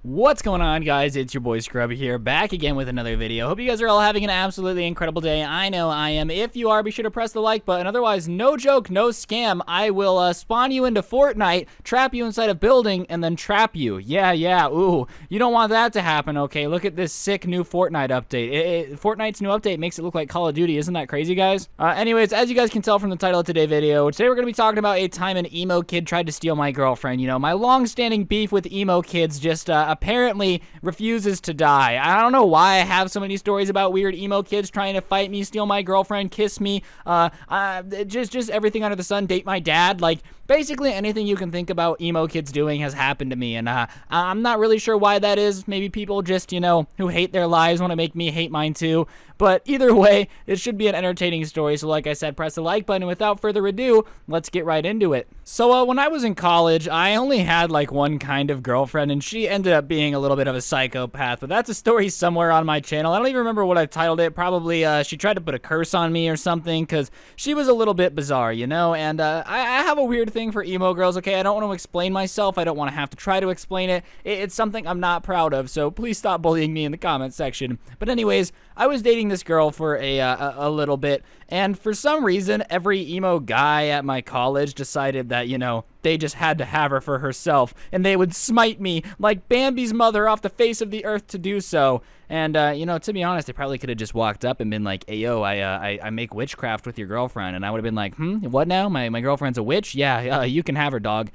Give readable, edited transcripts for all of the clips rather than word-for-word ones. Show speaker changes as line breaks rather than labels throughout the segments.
What's going on, guys? It's your boy Scrubby here, back again with another video. Hope you guys are all having an absolutely incredible day. I know I am. If you are, be sure to press the like button. Otherwise, no joke, no scam. I will spawn you into Fortnite, trap you inside a building, and then trap you. Yeah. Ooh, you don't want that to happen, okay? Look at this sick new Fortnite update. Fortnite's new update makes it look like Call of Duty. Isn't that crazy, guys? Anyways, as you guys can tell from the title of today's video, today we're going to be talking about a time an emo kid tried to steal my girlfriend. You know, my long-standing beef with emo kids just apparently refuses to die. I don't know why I have so many stories about weird emo kids trying to fight me, steal my girlfriend, kiss me, just everything under the sun, date my dad. Like, basically anything you can think about emo kids doing has happened to me, and I'm not really sure why that is. Maybe people just, you know, who hate their lives want to make me hate mine too. But either way, it should be an entertaining story, so like I said, press the like button, and without further ado, let's get right into it. So when I was in college, I only had like one kind of girlfriend, and she ended up being a little bit of a psychopath, but that's a story somewhere on my channel. I don't even remember what I titled it. Probably she tried to put a curse on me or something, because she was a little bit bizarre, you know. And I have a weird thing for emo girls, okay? I don't want to explain myself. I don't want to have to try to explain it. It's something I'm not proud of, so please stop bullying me in the comment section. But anyways, I was dating this girl for a little bit, and for some reason, every emo guy at my college decided that, you know, they just had to have her for herself, and they would smite me like Bambi's mother off the face of the earth to do so. And, you know, to be honest, they probably could have just walked up and been like, hey, yo, I make witchcraft with your girlfriend. And I would have been like, what now? My girlfriend's a witch? Yeah, you can have her, dog.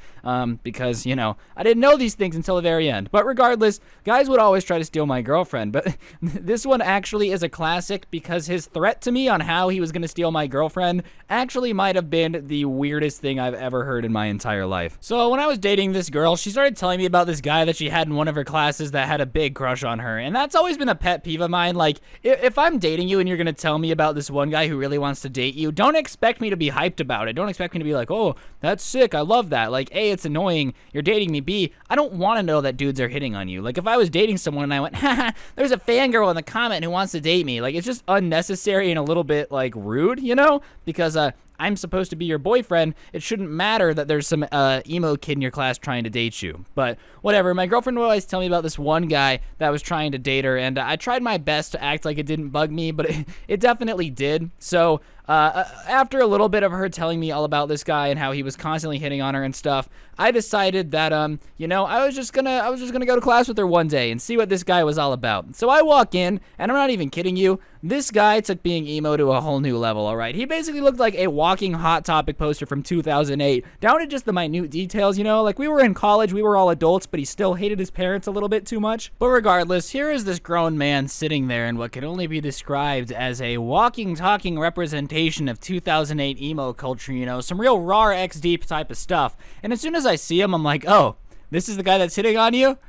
Because, you know, I didn't know these things until the very end. But regardless, guys would always try to steal my girlfriend. But this one actually is a classic because his threat to me on how he was going to steal my girlfriend actually might have been the weirdest thing I've ever heard in my entire life. So when I was dating this girl, she started telling me about this guy that she had in one of her classes that had a big crush on her. And that's always been a pet peeve of mine. Like, if I'm dating you and you're gonna tell me about this one guy who really wants to date you, don't expect me to be hyped about it. Don't expect me to be like, oh, that's sick, I love that. Like, A, it's annoying, you're dating me. B, I don't want to know that dudes are hitting on you. Like, if I was dating someone and I went, haha, there's a fangirl in the comment who wants to date me, like, it's just unnecessary and a little bit, like, rude, you know? Because, I'm supposed to be your boyfriend. It shouldn't matter that there's some emo kid in your class trying to date you. But whatever, my girlfriend would always tell me about this one guy that was trying to date her, and I tried my best to act like it didn't bug me, but it definitely did. So after a little bit of her telling me all about this guy and how he was constantly hitting on her and stuff, I decided that you know, I was just gonna go to class with her one day and see what this guy was all about. So I walk in, and I'm not even kidding you, this guy took being emo to a whole new level, alright? He basically looked like a walking Hot Topic poster from 2008, down to just the minute details, you know? Like, we were in college, we were all adults, but he still hated his parents a little bit too much. But regardless, here is this grown man sitting there in what can only be described as a walking, talking representation of 2008 emo culture, you know? Some real raw X deep type of stuff. And as soon as I see him, I'm like, oh, this is the guy that's hitting on you?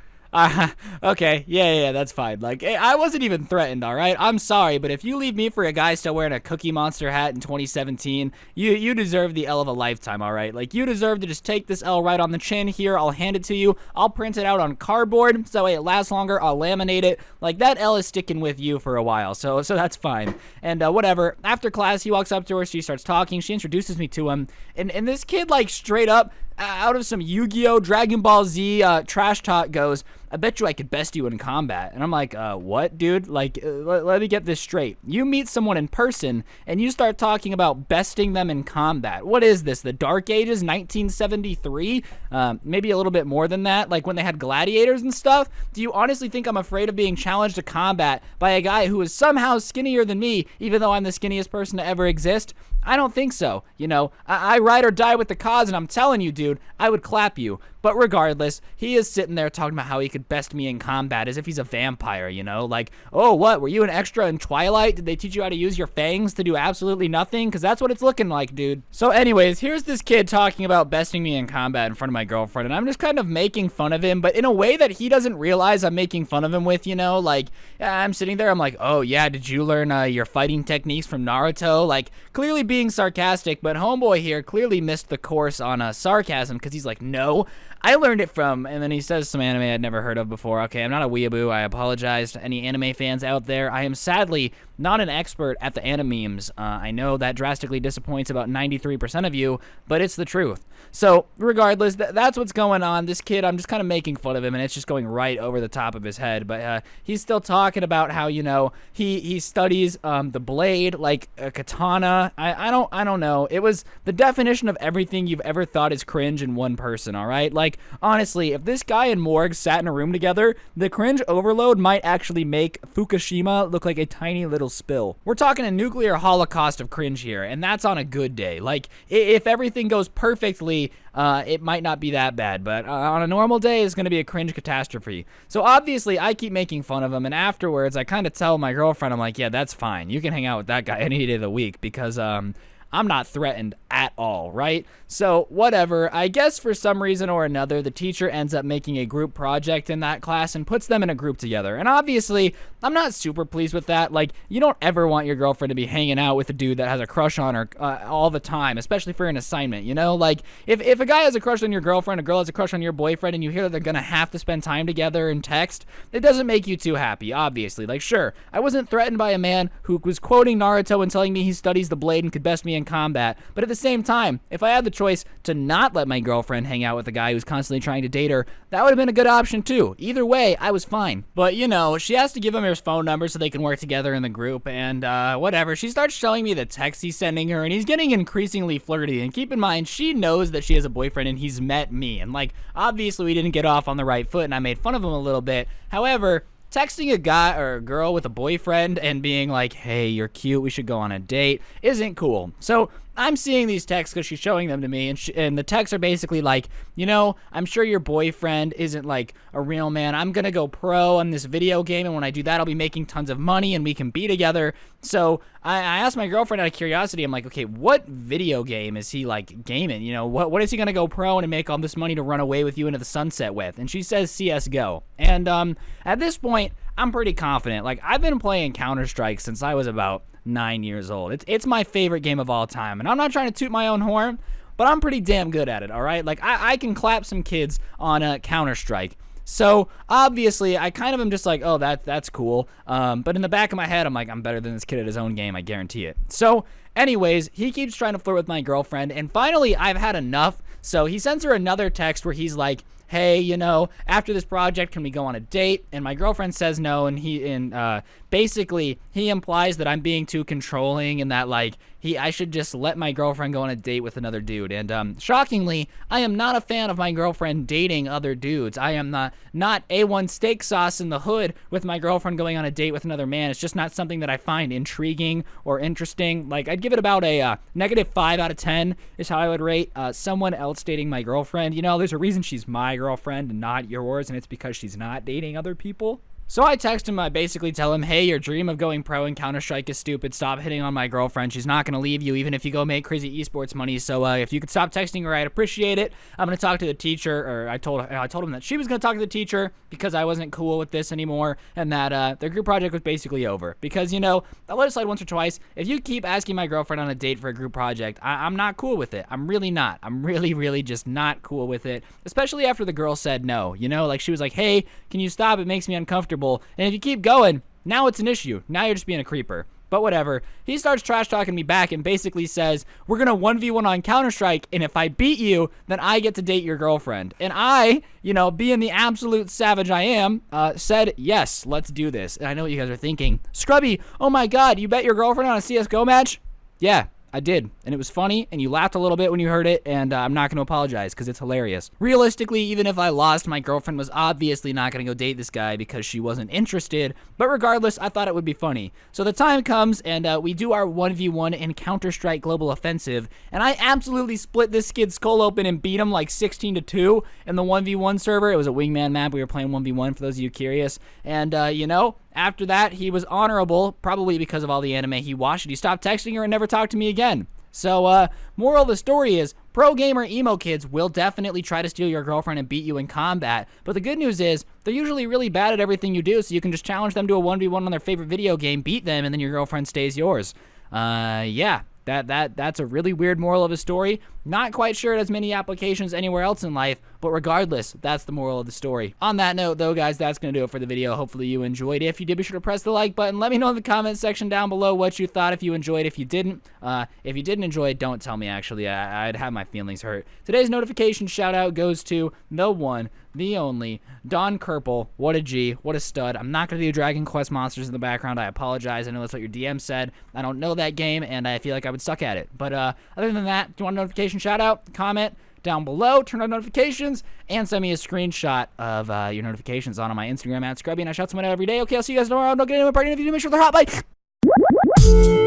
Okay, yeah, that's fine. Like, I wasn't even threatened, alright? I'm sorry, but if you leave me for a guy still wearing a Cookie Monster hat in 2017, you deserve the L of a lifetime, alright? Like, you deserve to just take this L right on the chin. Here, I'll hand it to you. I'll print it out on cardboard, so that way it lasts longer. I'll laminate it. Like, that L is sticking with you for a while, so that's fine. And, whatever. After class, he walks up to her, she starts talking, she introduces me to him, and this kid, like, straight up, out of some Yu-Gi-Oh! Dragon Ball Z trash talk goes, I bet you I could best you in combat. And I'm like, what, dude? Like, let me get this straight. You meet someone in person, and you start talking about besting them in combat. What is this, the Dark Ages, 1973? Maybe a little bit more than that, like when they had gladiators and stuff? Do you honestly think I'm afraid of being challenged to combat by a guy who is somehow skinnier than me, even though I'm the skinniest person to ever exist? I don't think so. You know, I ride or die with the cause, and I'm telling you, dude, I would clap you. But regardless, he is sitting there talking about how he could best me in combat as if he's a vampire, you know? Like, oh, what? Were you an extra in Twilight? Did they teach you how to use your fangs to do absolutely nothing? Because that's what it's looking like, dude. So anyways, here's this kid talking about besting me in combat in front of my girlfriend, and I'm just kind of making fun of him, but in a way that he doesn't realize I'm making fun of him with, you know? Like, I'm sitting there, I'm like, oh, yeah, did you learn your fighting techniques from Naruto? Like, clearly being sarcastic, but homeboy here clearly missed the course on sarcasm, because he's like, no, I learned it from, and then he says some anime I'd never heard of before. Okay, I'm not a weeaboo. I apologize to any anime fans out there. I am sadly not an expert at the animemes. I know that drastically disappoints about 93% of you, but it's the truth. So regardless, that's what's going on. This kid, I'm just kind of making fun of him, and it's just going right over the top of his head. But he's still talking about how, you know, he studies the blade like a katana. I don't know. It was the definition of everything you've ever thought is cringe in one person. All right, like honestly, if this guy and Morg sat in a room together, the cringe overload might actually make Fukushima look like a tiny little spill. We're talking a nuclear holocaust of cringe here, and that's on a good day. Like, if everything goes perfectly, it might not be that bad, but on a normal day, it's going to be a cringe catastrophe. So obviously, I keep making fun of him, and afterwards, I kind of tell my girlfriend, I'm like, yeah, that's fine. You can hang out with that guy any day of the week, because I'm not threatened at all, right? So whatever, I guess for some reason or another, the teacher ends up making a group project in that class and puts them in a group together. And obviously, I'm not super pleased with that. Like, you don't ever want your girlfriend to be hanging out with a dude that has a crush on her all the time, especially for an assignment, you know? Like, if a guy has a crush on your girlfriend, a girl has a crush on your boyfriend, and you hear that they're gonna have to spend time together and text, it doesn't make you too happy, obviously. Like, sure, I wasn't threatened by a man who was quoting Naruto and telling me he studies the blade and could best me in combat, but at the same time, if I had the choice to not let my girlfriend hang out with a guy who's constantly trying to date her, that would have been a good option too. Either way, I was fine. But you know, she has to give him his phone number so they can work together in the group, and whatever. She starts showing me the texts he's sending her, and he's getting increasingly flirty. And keep in mind, she knows that she has a boyfriend and he's met me, and like, obviously we didn't get off on the right foot and I made fun of him a little bit. However, texting a guy or a girl with a boyfriend and being like, hey, you're cute, we should go on a date, isn't cool. So I'm seeing these texts because she's showing them to me, and the texts are basically like, you know, I'm sure your boyfriend isn't like a real man. I'm going to go pro on this video game, and when I do that, I'll be making tons of money, and we can be together. So I asked my girlfriend out of curiosity, I'm like, okay, what video game is he like gaming? You know, what is he going to go pro and make all this money to run away with you into the sunset with? And she says CSGO. And at this point, I'm pretty confident. Like, I've been playing Counter-Strike since I was about 9 years old. It's my favorite game of all time, and I'm not trying to toot my own horn, but I'm pretty damn good at it, all right? Like, I can clap some kids on Counter-Strike. So obviously, I kind of am just like, oh, that's cool. But in the back of my head, I'm like, I'm better than this kid at his own game, I guarantee it. So anyways, he keeps trying to flirt with my girlfriend, and finally, I've had enough. So he sends her another text where he's like, hey, you know, after this project, can we go on a date? And my girlfriend says no, and basically he implies that I'm being too controlling and that like I should just let my girlfriend go on a date with another dude. And shockingly, I am not a fan of my girlfriend dating other dudes. I am not A1 steak sauce in the hood with my girlfriend going on a date with another man. It's just not something that I find intriguing or interesting. Like, I'd give it about a -5 out of 10 is how I would rate someone else dating my girlfriend. You know, there's a reason she's my girlfriend and not yours, and it's because she's not dating other people. So I text him, I basically tell him, hey, your dream of going pro in Counter-Strike is stupid. Stop hitting on my girlfriend. She's not going to leave you even if you go make crazy esports money. So if you could stop texting her, I'd appreciate it. I'm going to talk to the teacher, or I told him that she was going to talk to the teacher because I wasn't cool with this anymore, and that their group project was basically over. Because, you know, I let it slide once or twice. If you keep asking my girlfriend on a date for a group project, I'm not cool with it. I'm really not. I'm really, really just not cool with it, especially after the girl said no. You know, like she was like, hey, can you stop? It makes me uncomfortable. And if you keep going, now it's an issue. Now you're just being a creeper. But whatever. He starts trash talking me back and basically says, we're going to 1v1 on Counter-Strike, and if I beat you, then I get to date your girlfriend. And I, you know, being the absolute savage I am, said, yes, let's do this. And I know what you guys are thinking. Scrubby, oh my god, you bet your girlfriend on a CSGO match? Yeah, I did, and it was funny, and you laughed a little bit when you heard it, and I'm not going to apologize because it's hilarious. Realistically, even if I lost, my girlfriend was obviously not going to go date this guy because she wasn't interested, but regardless, I thought it would be funny. So the time comes, and we do our 1v1 in Counter-Strike Global Offensive, and I absolutely split this kid's skull open and beat him like 16-2 in the 1v1 server. It was a wingman map. We were playing 1v1 for those of you curious, and you know, after that, he was honorable, probably because of all the anime he watched, and he stopped texting her and never talked to me again. So, moral of the story is, pro gamer emo kids will definitely try to steal your girlfriend and beat you in combat, but the good news is, they're usually really bad at everything you do, so you can just challenge them to a 1v1 on their favorite video game, beat them, and then your girlfriend stays yours. Yeah. That's a really weird moral of a story. Not quite sure it has many applications anywhere else in life, But regardless, that's the moral of the story. On that note, though, guys, that's going to do it for the video. Hopefully you enjoyed. If you did, be sure to press the like button. Let me know in the comment section down below what you thought, if you enjoyed. If you didn't enjoy it, don't tell me, actually. I'd have my feelings hurt. Today's notification shout out goes to the one, the only, Don Kerpel. What a G. What a stud. I'm not going to do Dragon Quest Monsters in the background. I apologize. I know that's what your DM said. I don't know that game, and I feel like I would suck at it. But other than that, if you want a notification shout out, comment down below, turn on notifications, and send me a screenshot of your notifications on my Instagram @Scrubby, and I shout someone out every day. Okay, I'll see you guys tomorrow. Don't get anyone partying if you do. Make sure they're hot. Bye.